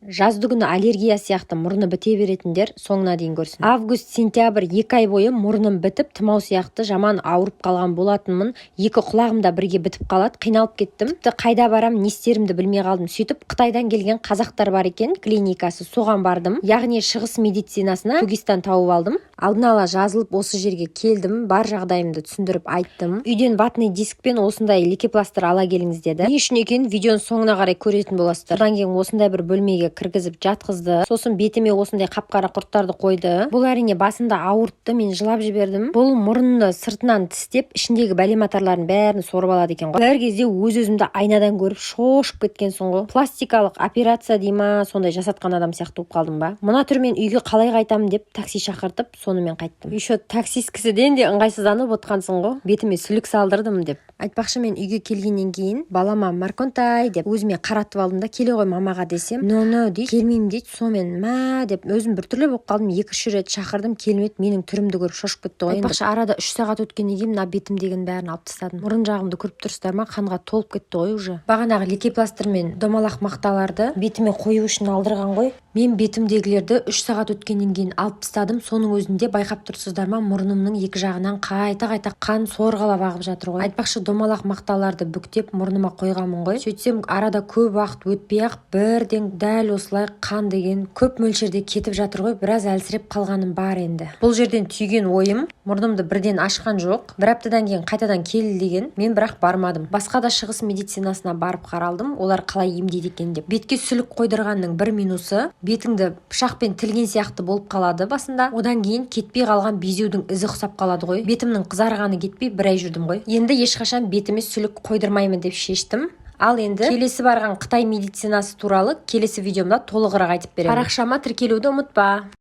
Жазды күні аллергия сияқты мұрны біте беретіндер соңына дейін көрсін. Август-сентябрь 2 ай бойы мұрным бітіп, тұмау сияқты жаман ауырып қалған болатынмын. Екі құлағымда бірге бітіп қалады, қиналып кеттім. Тіпті қайда барам, не істерімді білмей қалдым. Сөйтіп Қытайдан келген қазақтар бар екен, клиникасы, соған бардым. Яғни шығыс медицинасына Тугистан тауып алдым. Алдын ала жазылып осы жерге келдім, бар жағдайымды түсіндіріп айттым. Үйден ватный дискпен осындай лейкопластыр ала келіңіз деді. Не үшін екенін видеоның соңына қарай көретін боласыздар. Содан кейін осындай бір бөлмеге кіргізіп жатқызды. Сосын бетіме осындай қап-қара құрттарды қойды. Бұл әрине басында ауыртты, мен жылап жібердім. Бұл мұрынды сыртынан тістеп, ішіндегі бәлематарларын бәрін сорып алады екен ғой. Әр кезде өз-өзімді айнадан көріп шошып кеткенсің ғой. Пластикалық операция дей ма, сондай жасатқан адам сияқты болып қалдым ба. Мына түрмен үйге қалай қайтамын деп такси шақыртып, сонымен қайттым. Еще таксист кісіден де ыңғайсызданып отқансың ғой. Бетіме сүлік салдырдым деп. Айтпақшы, мен үйге келгеннен кейін балама Марконтай деп өзіме қаратып алдым да, келе ғой мамаға десем, no дейді, келмеймін дейді. Сонымен мә деп өзім біртүрлі болып қалдым. 2-3 рет шақырдым, келмеді. Менің түрімді көріп шошып кетті ғой. Айтпақшы, арада 3 сағат өткеннен кейін мына бетімдегінің бәрін алып тастадым. Мұрын жағымды көріп тұрсыздар ма, қанға толып кетті ғой уже. Бағанағы лейкопластыр мен домалақ мақталарды бетіме қою үшін алдырған ғой. Мен бетімдегілерді 3 сағат өткеннен кейін алып тастадым. Соның өзінде байқап тұрсыздар ма, мұрнымның екі жағынан қайта қан сорғалап ағып жатыр ғой. Айтпақшы, домалақ мақталарды бүктеп мұрныма қойғанмын ғой. Сөйтсем арада көп уақыт өтпей-ақ бірден дәл осылай қан деген көп мөлшерде кетіп жатыр ғой. Біраз әлсіреп қалғаным бар енді. Бұл жерден түйген ойым, мұрнымды бірден ашқан жоқ. Бір аптадан кейін қайтадан келді деген. Мен бірақ бармадым. Басқа да шығыс медицинасына барып қаралдым. Олар қалай емдейді екен деп. Бетке сүлік қойдырғанның бір минусы бетіңді пышақпен тілген сияқты болып қалады басында. Одан кейін кетпей қалған безеудің ізі ұқсап қалады ғой. Бетімнің қызарғаны кетпей бір ай жүрдім ғой. Енді ешқашан бетіме сүлік қойдырмаймын деп шештім. Ал енді келесі барған Қытай медицинасы туралы келесі видеомда толығырақ айтып беремін. Парақшама тіркелуді ұмытпа.